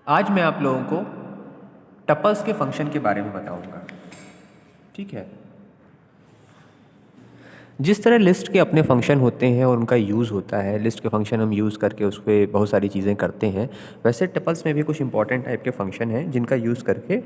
आज मैं आप लोगों को टपल्स के फंक्शन के बारे में बताऊंगा। ठीक है। जिस तरह लिस्ट के अपने फंक्शन होते हैं और उनका यूज़ होता है, लिस्ट के फंक्शन हम यूज़ करके उस पे बहुत सारी चीज़ें करते हैं, वैसे टपल्स में भी कुछ इंपॉर्टेंट टाइप के फंक्शन हैं जिनका यूज़ करके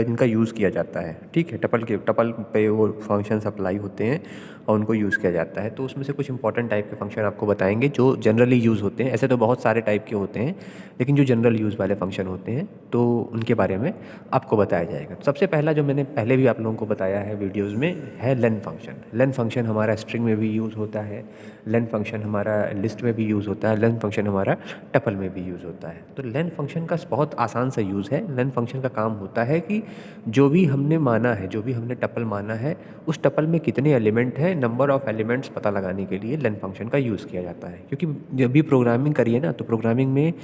जिनका यूज़ किया जाता है। ठीक है। टपल पे वो फंक्शंस अप्लाई होते हैं और उनको यूज़ किया जाता है। तो उसमें से कुछ इंपॉर्टेंट टाइप के फंक्शन आपको बताएंगे जो जनरली यूज़ होते हैं। ऐसे तो बहुत सारे टाइप के होते हैं, लेकिन जो जनरल यूज़ वाले फंक्शन होते हैं तो उनके बारे में आपको बताया जाएगा। सबसे पहला जो मैंने पहले भी आप लोगों को बताया है वीडियोज़ में है लेन फंक्शन। लेन फंक्शन हमारा स्ट्रिंग में भी यूज़ होता है, लेन फंक्शन हमारा लिस्ट में भी यूज़ होता है, लेन फंक्शन हमारा टपल में भी यूज़ होता है। तो लेन फंक्शन का बहुत आसान सा यूज़ है। लेन फंक्शन का काम होता है कि जो भी हमने माना है, जो भी हमने टपल माना है, उस टपल में कितने एलिमेंट हैं, नंबर ऑफ़ एलिमेंट्स पता लगाने के लिए लेन फंक्शन का यूज़ किया जाता है। क्योंकि जब भी प्रोग्रामिंग करिए ना, तो प्रोग्रामिंग में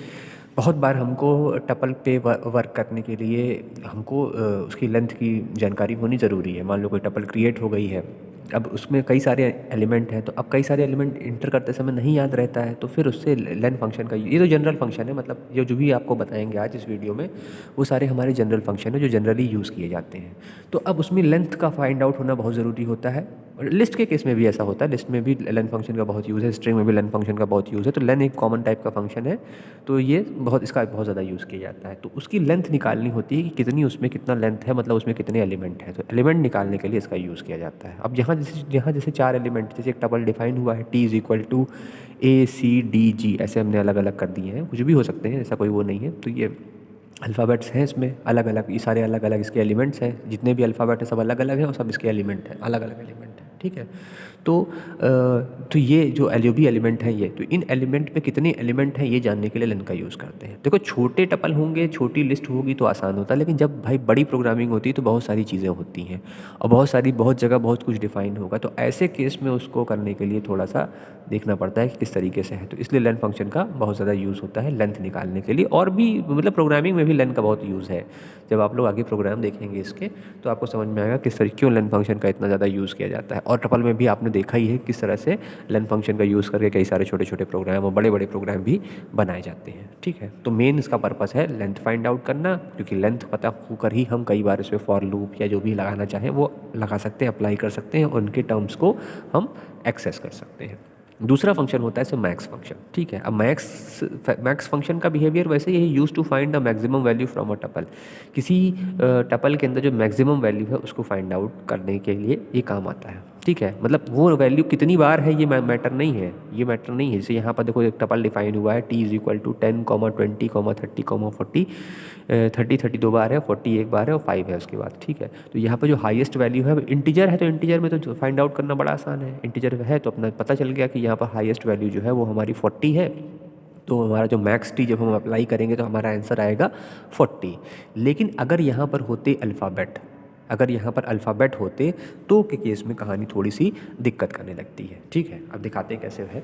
बहुत बार हमको टपल पे वर्क करने के लिए हमको उसकी लेंथ की जानकारी होनी ज़रूरी है। मान लो कोई टपल क्रिएट हो गई है, अब उसमें कई सारे एलिमेंट हैं, तो अब कई सारे एलिमेंट इंटर करते समय नहीं याद रहता है, तो फिर उससे लेन फंक्शन का ये तो जनरल फंक्शन है। मतलब ये जो भी आपको बताएंगे आज इस वीडियो में, वो सारे हमारे जनरल फंक्शन है जो जनरली यूज़ किए जाते हैं। तो अब उसमें लेंथ का फाइंड आउट होना बहुत ज़रूरी होता है। और लिस्ट के केस में भी ऐसा होता है, लिस्ट में भी लेन फंक्शन का बहुत यूज़ है, स्ट्रिंग में भी लेन फंक्शन का बहुत यूज़ है। तो लेन एक कॉमन टाइप का फंक्शन है, तो ये इसका बहुत ज़्यादा यूज़ किया जाता है। तो उसकी लेंथ निकालनी होती है कि कितनी उसमें कितना लेंथ है, मतलब उसमें कितने एलिमेंट हैं। तो एलिमेंट निकालने के लिए इसका यूज़ किया जाता है। अब यहाँ जैसे 4 एलिमेंट, जैसे एक टपल डिफाइन हुआ है T is equal to ACDG, ऐसे हमने अलग अलग कर दिए हैं, कुछ भी हो सकते हैं, ऐसा कोई वो नहीं है। तो ये अल्फ़ाबेट्स हैं, इसमें अलग अलग, ये सारे अलग अलग इसके एलिमेंट्स हैं। जितने भी अल्फ़ाबेट हैं सब अलग अलग हैं और सब इसके एलिमेंट हैं, अलग अलग एलिमेंट हैं। ठीक है। तो ये जो भी एलिमेंट हैं, ये तो इन एलिमेंट पे कितने एलिमेंट हैं ये जानने के लिए लेन का यूज़ करते हैं। देखो, छोटे टपल होंगे, छोटी लिस्ट होगी तो आसान होता है, लेकिन जब भाई बड़ी प्रोग्रामिंग होती है तो बहुत सारी चीज़ें होती हैं और बहुत जगह बहुत कुछ डिफाइन होगा। तो ऐसे केस में उसको करने के लिए थोड़ा सा देखना पड़ता है कि किस तरीके से है। तो इसलिए लेन फंक्शन का बहुत ज़्यादा यूज़ होता है लेंथ निकालने के लिए। और भी मतलब प्रोग्रामिंग में भी लेन का बहुत यूज़ है। जब आप लोग आगे प्रोग्राम देखेंगे इसके, तो आपको समझ में आएगा किस तरीके क्यों लेन फंक्शन का इतना ज़्यादा यूज़ किया जाता है। और टपल में भी आपने देखा ही है किस तरह से लेन फंक्शन का यूज़ करके कई सारे छोटे छोटे प्रोग्राम और बड़े बड़े प्रोग्राम भी बनाए जाते हैं। ठीक है। तो मेन इसका पर्पस है लेंथ फाइंड आउट करना, क्योंकि लेंथ पता होकर ही हम कई बार इस पर फॉर लूप या जो भी लगाना चाहें वो लगा सकते हैं, अप्लाई कर सकते हैं और उनके टर्म्स को हम एक्सेस कर सकते हैं। दूसरा फंक्शन होता है सो मैक्स फंक्शन। ठीक है। अब मैक्स फंक्शन का बिहेवियर वैसे ही use to find the maximum value from a tuple. किसी टपल के अंदर जो मैक्सिमम वैल्यू है उसको फाइंड आउट करने के लिए ये काम आता है। ठीक है। मतलब वो वैल्यू कितनी बार है ये मैटर नहीं है, ये मैटर नहीं है। जैसे यहाँ पर देखो एक टपल डिफाइन हुआ है T इज इक्वल टू 10, 20, 30, 40। 30 दो बार है, 40 एक बार है और 5 है उसके बाद। ठीक है। तो यहाँ पर जो हाईएस्ट वैल्यू है इंटीजर है, तो इंटीजर में तो फाइंड आउट करना बड़ा आसान है। इंटीजर है तो अपना पता चल गया कि यहाँ पर हाईएस्ट वैल्यू जो है वो हमारी 40 है। तो हमारा जो मैक्स टी जब हम अप्लाई करेंगे तो हमारा आंसर आएगा 40। लेकिन अगर यहाँ पर होते अल्फ़ाबेट, अगर यहाँ पर अल्फ़ाबेट होते तो के केस में कहानी थोड़ी सी दिक्कत करने लगती है। ठीक है। अब दिखाते हैं कैसे है।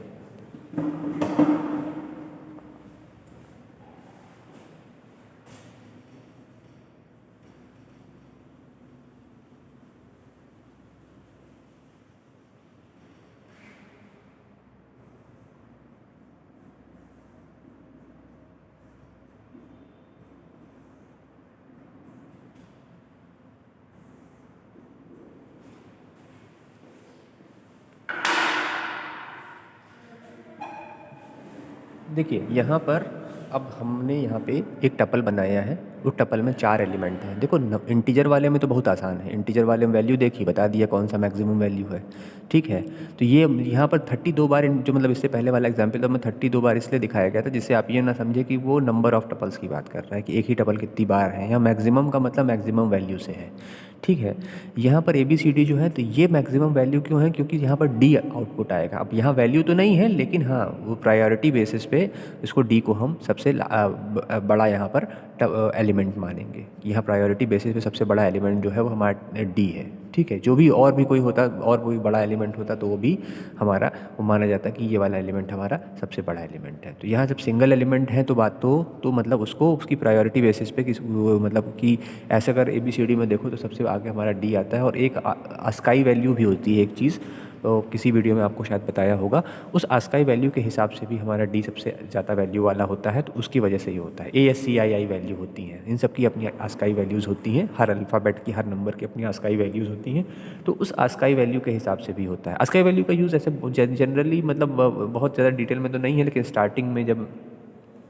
देखिए यहाँ पर अब हमने यहाँ पे एक टपल बनाया है, उस टपल में 4 एलिमेंट हैं। देखो इंटीजर वाले में तो बहुत आसान है, इंटीजर वाले में वैल्यू देखिए बता दिया कौन सा मैक्सिमम वैल्यू है। ठीक है। तो ये यहाँ पर 32 बार जो मतलब इससे पहले वाला एग्जाम्पल तो में 32 बार इसलिए दिखाया गया था जिससे आप ये ना समझे कि वो नंबर ऑफ टपल्स की बात कर रहा है कि एक ही टपल कितनी बार है। यहाँ मैक्सिमम का मतलब मैक्सिमम वैल्यू से है। ठीक है। यहाँ पर ABCD जो है तो ये मैक्सिमम वैल्यू क्यों है, क्योंकि यहाँ पर D आउटपुट आएगा। अब यहाँ वैल्यू तो नहीं है, लेकिन हाँ वो प्रायोरिटी बेसिस पे इसको D को हम सबसे बड़ा यहाँ पर एलिमेंट मानेंगे। यहाँ प्रायोरिटी बेसिस पे सबसे बड़ा एलिमेंट जो है वो हमारा D है। ठीक है। जो भी और भी कोई होता और कोई बड़ा एलिमेंट होता तो वो भी हमारा वो माना जाता कि ये वाला एलिमेंट हमारा सबसे बड़ा एलिमेंट है। तो यहाँ जब सिंगल एलिमेंट है तो बात तो मतलब उसको उसकी प्रायोरिटी बेसिस पे मतलब कि ऐसे अगर ABCD में देखो तो सबसे आगे हमारा D आता है। और एक अस्काई वैल्यू भी होती है एक चीज़, किसी वीडियो में आपको शायद बताया होगा, उस ASCII वैल्यू के हिसाब से भी हमारा D सबसे ज़्यादा वैल्यू वाला होता है, तो उसकी वजह से ये होता है। ASCII वैल्यू होती हैं, इन सब की अपनी ASCII वैल्यूज़ होती हैं, हर अल्फ़ाबेट की, हर नंबर की अपनी ASCII वैल्यूज़ होती हैं, तो उस ASCII वैल्यू के हिसाब से भी होता है। ASCII वैल्यू का यूज़ ऐसे जनरली मतलब बहुत ज़्यादा डिटेल में तो नहीं है, लेकिन स्टार्टिंग में जब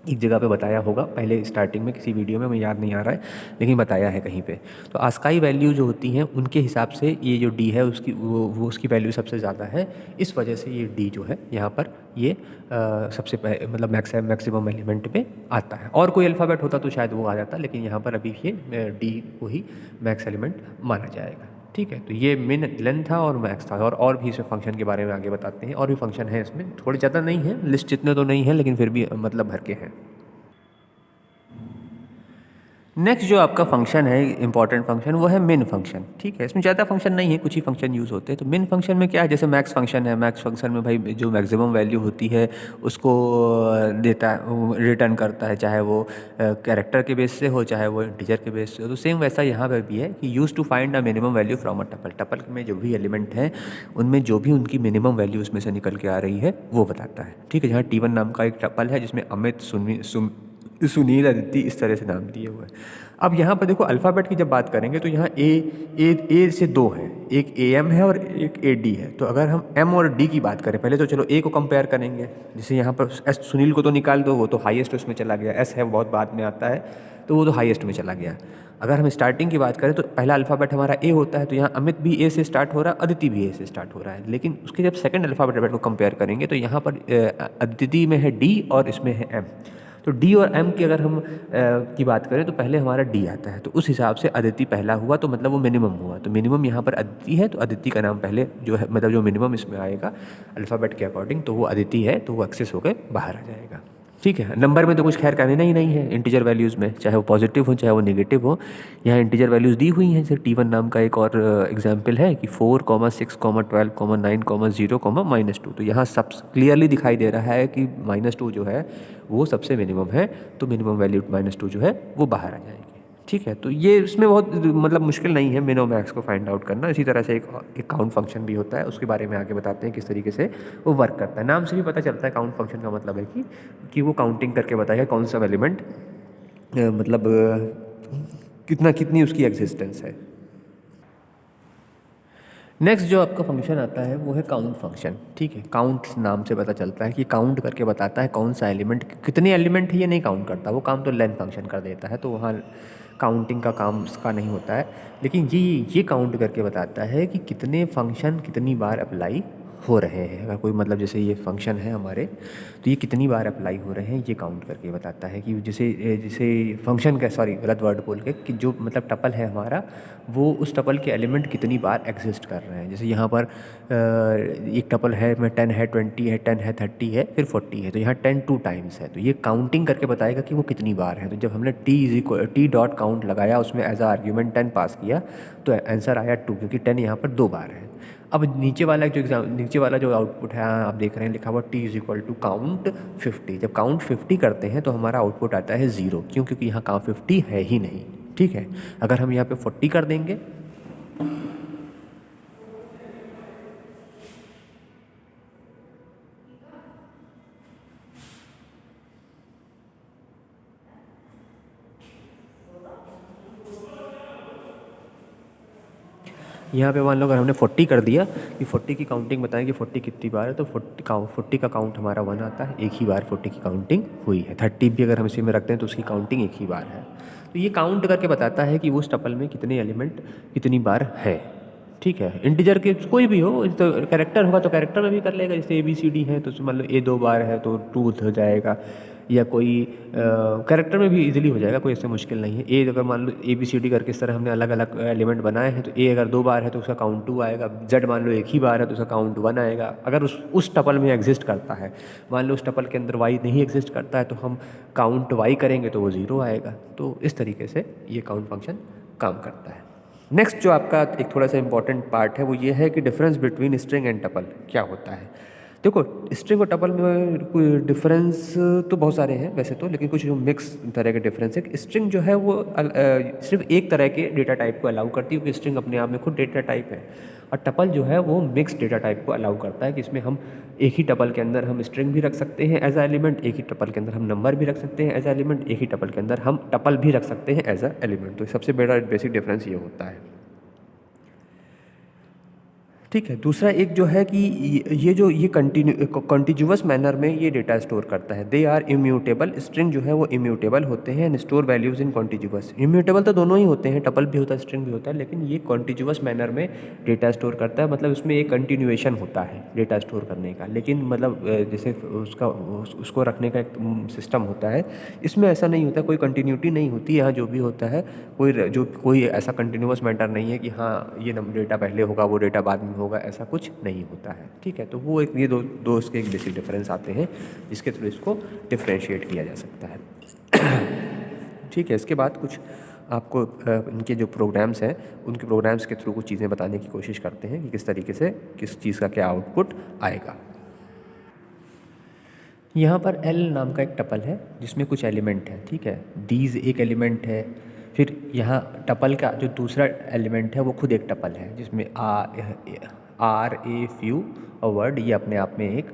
एक जगह पे बताया होगा, पहले स्टार्टिंग में किसी वीडियो में, मुझे याद नहीं आ रहा है, लेकिन बताया है कहीं पे। तो ASCII वैल्यू जो होती हैं उनके हिसाब से ये जो D है उसकी वो उसकी वैल्यू सबसे ज़्यादा है, इस वजह से ये D जो है यहाँ पर ये सबसे मतलब मैक्सिमम एलिमेंट पे आता है। और कोई अल्फ़ाबेट होता तो शायद वो आ जाता, लेकिन यहाँ पर अभी ये D को ही मैक्स एलिमेंट माना जाएगा। ठीक है, तो ये मिन लेंथ था और मैक्स था, और भी इसमें फंक्शन के बारे में आगे बताते हैं। और भी फंक्शन है इसमें, थोड़े ज़्यादा नहीं है, लिस्ट जितने तो नहीं है, लेकिन फिर भी मतलब भर के हैं। नेक्स्ट जो आपका फंक्शन है, इंपॉर्टेंट फंक्शन, वो है मिन फंक्शन। ठीक है, इसमें ज़्यादा फंक्शन नहीं है, कुछ ही फंक्शन यूज़ होते हैं। तो मिन फंक्शन में क्या है, जैसे मैक्स फंक्शन है, मैक्स फंक्शन में भाई जो मैक्सिमम वैल्यू होती है उसको देता है, रिटर्न करता है, चाहे वो कैरेक्टर के बेस से हो, चाहे वो इंटीजर के बेस से हो। तो सेम वैसा यहाँ पर भी है कि use to find a minimum value from a tuple. Tuple में जो भी एलिमेंट हैं उनमें जो भी उनकी मिनिमम वैल्यू उसमें से निकल के आ रही है वो बताता है। ठीक है, जहाँ T1 नाम का एक टपल है जिसमें अमित, सुनील, अदिति, इस तरह से नाम दिए हुए हैं। अब यहाँ पर देखो, अल्फ़ाबेट की जब बात करेंगे तो यहाँ ए से दो है, एक AM है और एक AD है। तो अगर हम M और D की बात करें, पहले तो चलो A को कंपेयर करेंगे, जैसे यहाँ पर S, सुनील को तो निकाल दो, वो तो हाईएस्ट उसमें चला गया। S है वो बहुत बाद में आता है, तो वो तो हाईएस्ट में चला गया। अगर हम स्टार्टिंग की बात करें तो पहला अल्फ़ाबेट हमारा A होता है, तो यहाँ अमित भी A से स्टार्ट हो रहा है, अदिति भी A से स्टार्ट हो रहा है। लेकिन उसके जब सेकंड अल्फ़ाबेट को कंपेयर करेंगे तो यहाँ पर अदिति में है D और इसमें है M। तो D और M की अगर हम की बात करें तो पहले हमारा D आता है, तो उस हिसाब से अदिति पहला हुआ, तो मतलब वो मिनिमम हुआ। तो मिनिमम यहाँ पर अदिति है, तो अदिति का नाम पहले जो है, मतलब जो मिनिमम इसमें आएगा अल्फ़ाबेट के अकॉर्डिंग, तो वो अदिति है, तो वो एक्सेस होकर बाहर आ जाएगा। ठीक है, नंबर में तो कुछ खैर कहने ही नहीं है, इंटीजर वैल्यूज़ में चाहे वो पॉजिटिव हो चाहे वो नेगेटिव हो, यहाँ इंटीजर वैल्यूज़ दी हुई हैं। जैसे T1 नाम का एक और एग्जाम्पल है कि 4, 6, 12, 9, 0, -2। तो यहाँ सब क्लियरली दिखाई दे रहा है कि -2 जो है वो सबसे मिनिमम है, तो मिनिमम वैल्यू -2 जो है वो बाहर आ जाएगी। ठीक है, तो ये इसमें बहुत मतलब मुश्किल नहीं है मिन और मैक्स को फाइंड आउट करना। इसी तरह से एक काउंट फंक्शन भी होता है, उसके बारे में आगे बताते हैं किस तरीके से वो वर्क करता है। नाम से भी पता चलता है, काउंट फंक्शन का मतलब है कि वो काउंटिंग करके बताएगा कौन सा एलिमेंट मतलब कितनी उसकी एग्जिस्टेंस है। नेक्स्ट जो आपका फंक्शन आता है वो है काउंट फंक्शन। ठीक है, काउंट नाम से पता चलता है कि काउंट करके बताता है कौन सा एलिमेंट, कितने एलिमेंट है ये नहीं काउंट करता, वो काम तो लेन फंक्शन कर देता है, तो वहाँ काउंटिंग का काम उसका नहीं होता है। लेकिन ये काउंट करके बताता है कि कितने फंक्शन कितनी बार अप्लाई हो रहे हैं। अगर कोई मतलब जैसे ये फंक्शन है हमारे, तो ये कितनी बार अप्लाई हो रहे हैं ये काउंट करके बताता है। कि जैसे जैसे फंक्शन का, सॉरी गलत वर्ड बोल के, कि जो मतलब टपल है हमारा, वो उस टपल के एलिमेंट कितनी बार एग्जिस्ट कर रहे हैं। जैसे यहाँ पर एक टपल है में 10 है, 20 है, 10 है, 30 है, फिर 40 है, तो यहाँ 10 2 टाइम्स है, तो ये काउंटिंग करके बताएगा कि वो कितनी बार है। तो जब हमने टी डॉट काउंट लगाया, उसमें एज आ आर्ग्यूमेंट 10 पास किया, तो आंसर आया 2, क्योंकि 10 यहाँ पर 2 बार है। अब नीचे वाला जो आउटपुट है आप देख रहे हैं लिखा हुआ T = काउंट 50। जब काउंट 50 करते हैं तो हमारा आउटपुट आता है 0, क्यों? क्योंकि यहाँ काउंट 50 है ही नहीं। ठीक है, अगर हम यहाँ पे 40 कर देंगे, यहाँ पे मान लो अगर हमने 40 कर दिया कि 40 की काउंटिंग बताएं कि 40 कितनी बार है, तो 40 का काउंट हमारा 1 आता है, एक ही बार 40 की काउंटिंग हुई है। 30 भी अगर हम इसी में रखते हैं तो उसकी काउंटिंग एक ही बार है। तो ये काउंट करके बताता है कि उस टपल में कितने एलिमेंट कितनी बार है। ठीक है, इंटीजर के कोई भी हो, तो कैरेक्टर होगा तो कैरेक्टर में भी कर लेगा। जैसे ABCD है तो मान लो A 2 बार है तो 2 हो जाएगा, या कोई कैरेक्टर में भी इजीली हो जाएगा, कोई ऐसे मुश्किल नहीं है। ए अगर मान लो ABCD करके इस तरह हमने अलग अलग एलिमेंट बनाए हैं, तो A अगर 2 बार है तो उसका काउंट 2 आएगा। Z मान लो एक ही बार है तो उसका काउंट 1 आएगा। अगर उस टपल में एग्जिस्ट करता है, मान लो उस टपल के अंदर Y नहीं एग्जिस्ट करता है, तो हम काउंट Y करेंगे तो वो 0 आएगा। तो इस तरीके से ये काउंट फंक्शन काम करता है। नेक्स्ट जो आपका एक थोड़ा सा इंपॉर्टेंट पार्ट है वो ये है कि difference between string and tuple क्या होता है। देखो स्ट्रिंग और टपल में कोई डिफरेंस तो बहुत सारे हैं वैसे तो, लेकिन कुछ जो मिक्स तरह के डिफरेंस है। स्ट्रिंग जो है वो सिर्फ एक तरह के डेटा टाइप को अलाउ करती है, क्योंकि स्ट्रिंग अपने आप में खुद डेटा टाइप है। और टपल जो है वो मिक्स डेटा टाइप को अलाउ करता है, कि इसमें हम एक ही टपल के अंदर हम स्ट्रिंग भी रख सकते हैं एज अ एलिमेंट, एक ही टपल के अंदर हम नंबर भी रख सकते हैं एज अ एलिमेंट, एक ही टपल के अंदर हम टपल भी रख सकते हैं एज अ एलिमेंट। तो सबसे बड़ा बेसिक डिफरेंस ये होता है। ठीक है, दूसरा एक जो है कि ये कंटिन्यूअस मैनर में ये डेटा स्टोर करता है। दे आर इम्यूटेबल, स्ट्रिंग जो है वो इम्यूटेबल होते हैं and store values in continuous. Immutable तो दोनों ही होते हैं, टपल भी होता है स्ट्रिंग भी होता है, लेकिन ये कॉन्टिन्यूअस मैनर में डेटा स्टोर करता है, मतलब इसमें एक कंटिन्यूएशन होता है डेटा स्टोर करने का। लेकिन मतलब जैसे उसको रखने का एक सिस्टम होता है, इसमें ऐसा नहीं होता, कोई कंटिन्यूटी नहीं होती। यहाँ जो भी होता है कोई ऐसा कंटिन्यूअस मैटर नहीं है कि हाँ ये डेटा पहले होगा वो डेटा बाद में होगा, ऐसा कुछ नहीं होता है। ठीक है, तो वो एक ये दो इसके एक बेसिक डिफरेंस आते हैं, जिसके थ्रू इसको डिफ्रेंशिएट किया जा सकता है। ठीक है, इसके बाद कुछ आपको इनके जो प्रोग्राम्स हैं उनके प्रोग्राम्स के थ्रू कुछ चीज़ें बताने की कोशिश करते हैं कि किस तरीके से किस चीज़ का क्या आउटपुट आएगा। यहाँ पर एल नाम का एक टपल है जिसमें कुछ एलिमेंट है। ठीक है, दीज एक एलिमेंट है, फिर यहाँ टपल का जो दूसरा एलिमेंट है वो खुद एक टपल है, जिसमें आर ए फ्यू और वर्ड ये अपने आप में एक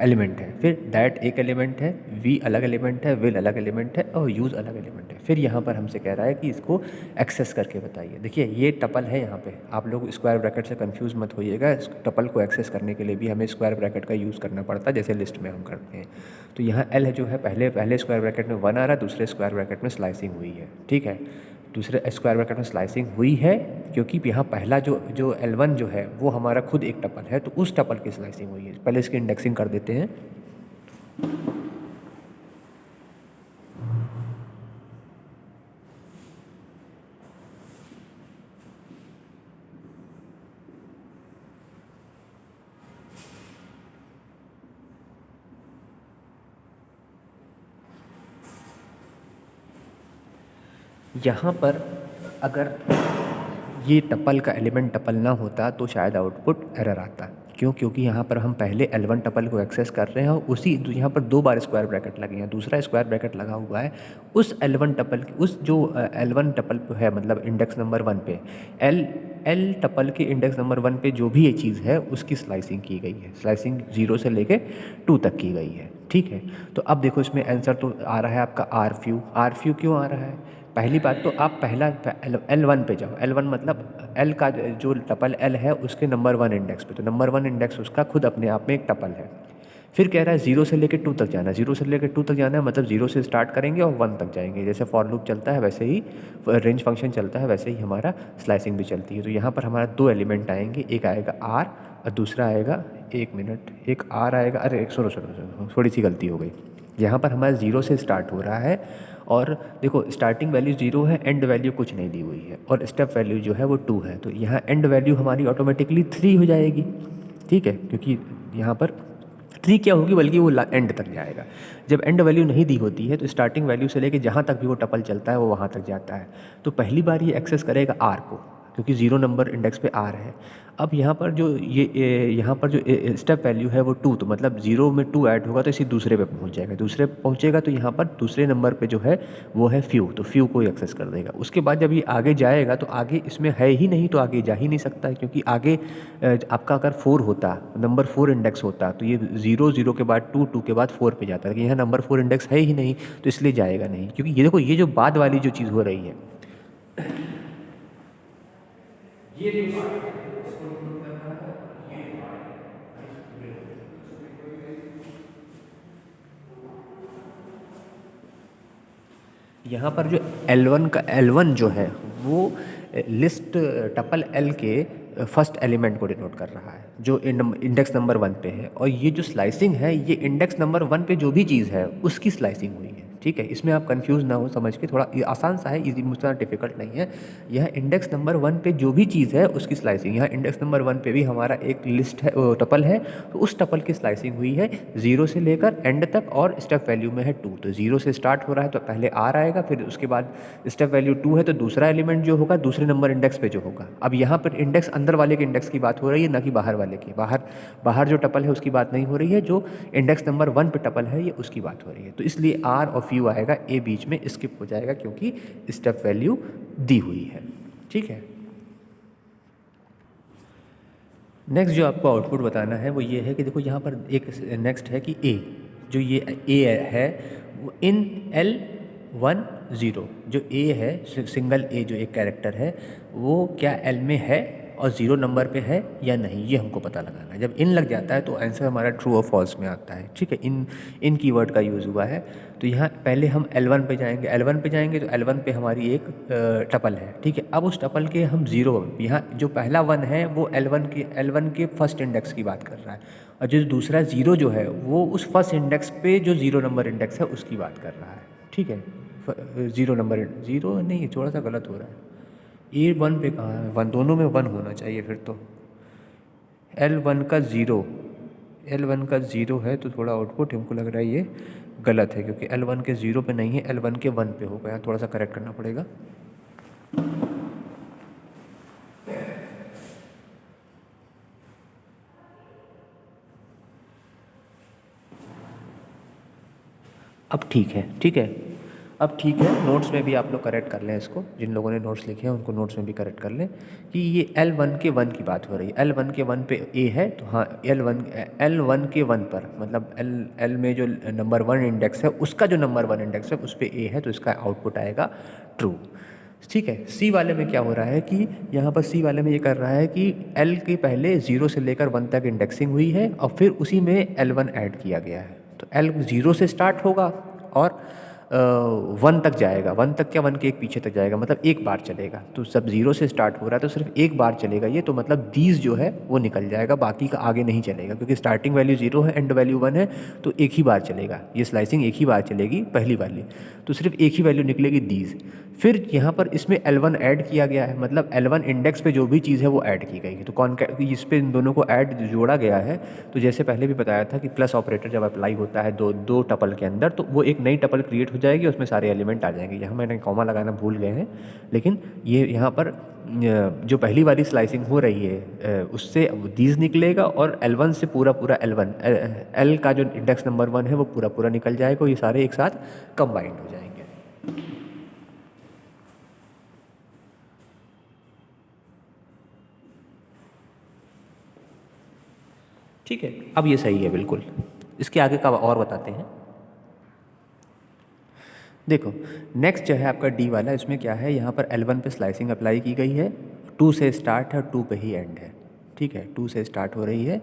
एलिमेंट है। फिर दैट एक एलिमेंट है, वी अलग एलिमेंट है, विल अलग एलिमेंट है और यूज़ अलग एलिमेंट है। फिर यहाँ पर हमसे कह रहा है कि इसको एक्सेस करके बताइए। देखिए ये टपल है, यहाँ पे आप लोग स्क्वायर ब्रैकेट से कंफ्यूज मत होइएगा। इस टपल को एक्सेस करने के लिए भी हमें स्क्वायर ब्रैकेट का यूज़ करना पड़ता है, जैसे लिस्ट में हम करते हैं। तो यहाँ एल जो है पहले स्क्वायर ब्रैकेट में 1 आ रहा है, दूसरे स्क्वायर ब्रैकेट में स्लाइसिंग हुई है। ठीक है, दूसरे स्क्वायर ब्रैकेट में स्लाइसिंग हुई है क्योंकि यहाँ पहला जो L1 जो है वो हमारा खुद एक टपल है, तो उस टपल की स्लाइसिंग हुई है। पहले इसकी इंडेक्सिंग कर देते हैं। यहाँ पर अगर ये टपल का एलिमेंट टपल ना होता तो शायद आउटपुट एरर आता। क्यों? क्योंकि यहाँ पर हम पहले L1 टपल को एक्सेस कर रहे हैं और उसी यहाँ पर 2 बार स्क्वायर ब्रैकेट लगे हैं, दूसरा स्क्वायर ब्रैकेट लगा हुआ है उस L1 टपल उस जो L1 टपल है, मतलब इंडेक्स नंबर 1 पे एल टपल के इंडेक्स नंबर 1 पे जो भी ये चीज़ है उसकी स्लाइसिंग की गई है। स्लाइसिंग 0 से लेके 2 तक की गई है। ठीक है, तो अब देखो इसमें आंसर तो आ रहा है आपका आर फ्यू क्यों आ रहा है? पहली बात तो आप पहला L1 पे जाओ। L1 मतलब L का जो टपल L है उसके नंबर 1 इंडेक्स पे, तो नंबर 1 इंडेक्स उसका खुद अपने आप में एक टपल है। फिर कह रहा है 0 से लेकर 2 तक जाना है। 0 से लेकर 2 तक जाना है मतलब 0 से स्टार्ट करेंगे और 1 तक जाएंगे। जैसे फॉर लूप चलता है वैसे ही रेंज फंक्शन चलता है, वैसे ही हमारा स्लाइसिंग भी चलती है। तो यहाँ पर हमारा 2 एलिमेंट आएंगे, एक आएगा R और दूसरा आएगा, एक मिनट, एक R आएगा, अरे सुनो थोड़ी सी गलती हो गई। यहाँ पर हमारा 0 से स्टार्ट हो रहा है और देखो स्टार्टिंग वैल्यू 0 है, एंड वैल्यू कुछ नहीं दी हुई है और स्टेप वैल्यू जो है वो 2 है। तो यहाँ एंड वैल्यू हमारी ऑटोमेटिकली 3 हो जाएगी। ठीक है, क्योंकि यहाँ पर 3 क्या होगी, बल्कि वो एंड तक जाएगा। जब एंड वैल्यू नहीं दी होती है तो स्टार्टिंग वैल्यू से लेके जहाँ तक भी वो टपल चलता है वो वहाँ तक जाता है। तो पहली बार ये एक्सेस करेगा R को, क्योंकि 0 नंबर इंडेक्स पे R है। अब यहाँ पर जो यहाँ पर जो स्टेप वैल्यू है वो 2, तो मतलब 0 में 2 ऐड होगा तो इसी दूसरे पे पहुँच जाएगा। दूसरे पे पहुँचेगा तो यहाँ पर दूसरे नंबर पे जो है वो है फ्यू, तो फ्यू को एक्सेस कर देगा। उसके बाद जब ये आगे जाएगा तो आगे इसमें है ही नहीं, तो आगे जा ही नहीं सकता है, क्योंकि आगे आपका अगर 4 होता, नंबर 4 इंडेक्स होता तो ये 0 के बाद 2 के बाद 4 पे जाता, लेकिन यहाँ नंबर 4 इंडेक्स है ही नहीं तो इसलिए जाएगा नहीं। क्योंकि ये देखो ये जो बाद वाली जो चीज़ हो रही है, यहाँ पर जो L1 जो है वो लिस्ट टपल L के फर्स्ट एलिमेंट को डिनोट कर रहा है जो इंडेक्स नंबर 1 पे है, और ये जो स्लाइसिंग है ये इंडेक्स नंबर 1 पे जो भी चीज़ है उसकी स्लाइसिंग हुई है। ठीक है, इसमें आप कंफ्यूज ना हो, समझ के थोड़ा ये आसान सा है, इजी, मुझसे डिफिकल्ट नहीं है। यह इंडेक्स नंबर 1 पे जो भी चीज़ है उसकी स्लाइसिंग, यहाँ इंडेक्स नंबर 1 पे भी हमारा एक लिस्ट है, टपल है, तो उस टपल की स्लाइसिंग हुई है 0 से लेकर एंड तक और स्टेप वैल्यू में है 2। तो 0 से स्टार्ट हो रहा है तो पहले R आएगा, फिर उसके बाद स्टेप वैल्यू 2 है तो दूसरा एलिमेंट जो होगा दूसरे नंबर इंडेक्स पे जो होगा। अब यहाँ पर इंडेक्स अंदर वाले के इंडेक्स की बात हो रही है, ना कि बाहर वाले की। बाहर जो टपल है उसकी बात नहीं हो रही है, जो इंडेक्स नंबर 1 पे टपल है ये उसकी बात हो रही है। तो इसलिए आर और फ्यू आएगा, ए बीच में स्किप हो जाएगा क्योंकि स्टेप वैल्यू दी हुई है। ठीक है, नेक्स्ट जो आपको आउटपुट बताना है वो ये है कि देखो यहाँ पर एक नेक्स्ट है कि ए, जो ये ए है वो इन L10, जो ए है सिंगल ए जो एक कैरेक्टर है वो क्या एल में है और 0 नंबर पे है या नहीं, ये हमको पता लगाना है। जब इन लग जाता है तो आंसर हमारा ट्रू और फॉल्स में आता है। ठीक है, इन कीवर्ड का यूज़ हुआ है। तो यहाँ पहले हम L1 पे जाएंगे, L1 पे जाएंगे तो L1 पे हमारी एक टपल है। ठीक है, अब उस टपल के हम 0, यहाँ जो पहला 1 है वो L1 के फर्स्ट इंडेक्स की बात कर रहा है, और जो दूसरा 0 जो है वो उस फर्स्ट इंडेक्स पे जो 0 नंबर इंडेक्स है उसकी बात कर रहा है। ठीक है, 0 नंबर, 0 नहीं, थोड़ा सा गलत हो रहा है, ए 1 पे कहाँ है, 1, दोनों में 1 होना चाहिए फिर तो। L1 का 0 है तो थोड़ा आउटपुट हमको लग रहा है ये गलत है, क्योंकि L1 के 0 पे नहीं है, L1 के 1 पे होगा, थोड़ा सा करेक्ट करना पड़ेगा। अब ठीक है, ठीक है, अब ठीक है। नोट्स में भी आप लोग करेक्ट कर लें इसको, जिन लोगों ने नोट्स लिखे हैं उनको नोट्स में भी करेक्ट कर लें कि ये L1 के 1 की बात हो रही है। L1 के 1 पे ए है तो हाँ, L1 के 1 पर मतलब L में जो नंबर 1 इंडेक्स है उसका जो नंबर 1 इंडेक्स है उस पर ए है, तो इसका आउटपुट आएगा ट्रू। ठीक है, सी वाले में क्या हो रहा है कि यहाँ पर सी वाले में ये कर रहा है कि L के पहले 0 से लेकर 1 तक इंडेक्सिंग हुई है और फिर उसी में L1 ऐड किया गया है। तो L 0 से स्टार्ट होगा और 1 तक जाएगा, 1 तक क्या 1 के एक पीछे तक जाएगा, मतलब एक बार चलेगा। तो सब 0 से स्टार्ट हो रहा है तो सिर्फ एक बार चलेगा ये, तो मतलब दीज जो है वो निकल जाएगा, बाकी का आगे नहीं चलेगा, क्योंकि स्टार्टिंग वैल्यू 0 है, एंड वैल्यू 1 है, तो एक ही बार चलेगा ये स्लाइसिंग, एक ही बार चलेगी पहली वाली, तो सिर्फ एक ही वैल्यू निकलेगी दीज। फिर यहाँ पर इसमें L1 ऐड किया गया है, मतलब L1 इंडेक्स पे जो भी चीज़ है वो ऐड की गई है, तो इस पे इन दोनों को ऐड जोड़ा गया है। तो जैसे पहले भी बताया था कि प्लस ऑपरेटर जब अप्लाई होता है दो टपल के अंदर, तो वो एक नई टपल क्रिएट हो जाएगी, उसमें सारे एलिमेंट आ जाएंगे। यहाँ मैंने कॉमा लगाना भूल गए हैं, लेकिन ये यहाँ पर जो पहली वाली स्लाइसिंग हो रही है उससे दीज निकलेगा, और L1 से पूरा L का जो इंडेक्स नंबर 1 है वो पूरा निकल जाएगा, ये सारे एक साथ कंबाइंड हो जाएंगे। ठीक है, अब ये सही है बिल्कुल। इसके आगे का और बताते हैं। देखो, नेक्स्ट जो है आपका डी वाला, इसमें क्या है, यहाँ पर L1 पे स्लाइसिंग अप्लाई की गई है, 2 से स्टार्ट है और 2 पे ही एंड है। ठीक है, 2 से स्टार्ट हो रही है,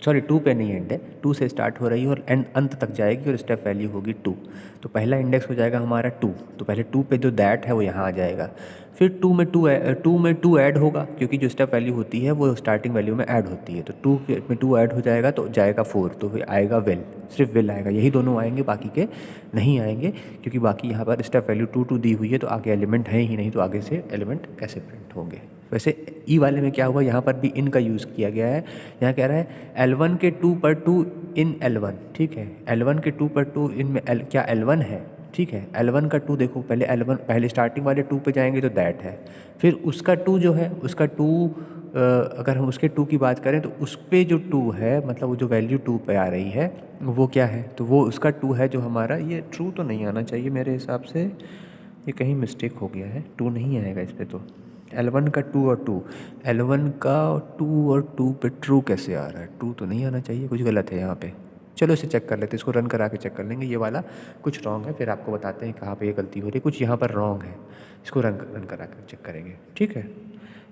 सॉरी 2 पे नहीं एंड है, 2 से स्टार्ट हो रही है और एंड अंत तक जाएगी और स्टेप वैल्यू होगी 2। तो पहला इंडेक्स हो जाएगा हमारा 2, तो पहले 2 पे जो दैट है वो यहाँ आ जाएगा, फिर 2 में 2 ऐड होगा, क्योंकि जो स्टेप वैल्यू होती है वो स्टार्टिंग वैल्यू में ऐड होती है, तो 2 में 2 ऐड हो जाएगा तो जाएगा 4, तो फिर आएगा वेल, सिर्फ वेल आएगा, यही दोनों आएंगे, बाकी के नहीं आएंगे, क्योंकि बाकी यहाँ पर स्टेप वैल्यू 2 दी हुई है, तो आगे एलिमेंट है ही नहीं, तो आगे से एलिमेंट कैसे प्रिंट होंगे। वैसे ई वाले में क्या हुआ, यहाँ पर भी इन का यूज़ किया गया है। यहाँ कह रहा है L1 के 2 पर 2 इन L1, ठीक है, L1 के 2 पर 2 इन में क्या L1 है, ठीक है, L1 का 2 देखो, पहले L1 पहले स्टार्टिंग वाले 2 पे जाएंगे तो दैट है, फिर उसका 2 जो है उसका 2 अगर हम उसके 2 की बात करें तो उस पे जो 2 है, मतलब वो जो वैल्यू 2 पे आ रही है वो क्या है, तो वो उसका 2 है जो हमारा, ये ट्रू तो नहीं आना चाहिए मेरे हिसाब से, ये कहीं मिस्टेक हो गया है, 2 नहीं आएगा इस पर। तो L1 का 2 और 2, L1 का 2 और 2 पे ट्रू कैसे आ रहा है, 2 तो नहीं आना चाहिए, कुछ गलत है यहाँ पे। चलो इसे चेक कर लेते हैं, इसको रन करा के चेक कर लेंगे, ये वाला कुछ रॉन्ग है, फिर आपको बताते हैं कहाँ पे ये गलती हो रही है, कुछ यहाँ पर रॉन्ग है, इसको रन करा के चेक करेंगे। ठीक है,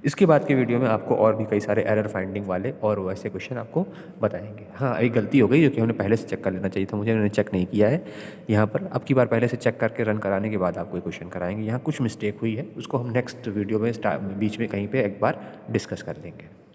इसके बाद के वीडियो में आपको और भी कई सारे एरर फाइंडिंग वाले और वैसे क्वेश्चन आपको बताएंगे। हाँ, एक गलती हो गई जो कि हमने पहले से चेक कर लेना चाहिए था, मैंने चेक नहीं किया है यहाँ पर, अब की बार पहले से चेक करके रन कराने के बाद आपको ये क्वेश्चन कराएंगे। यहाँ कुछ मिस्टेक हुई है, उसको हम नेक्स्ट वीडियो में बीच में कहीं पर एक बार डिस्कस कर लेंगे।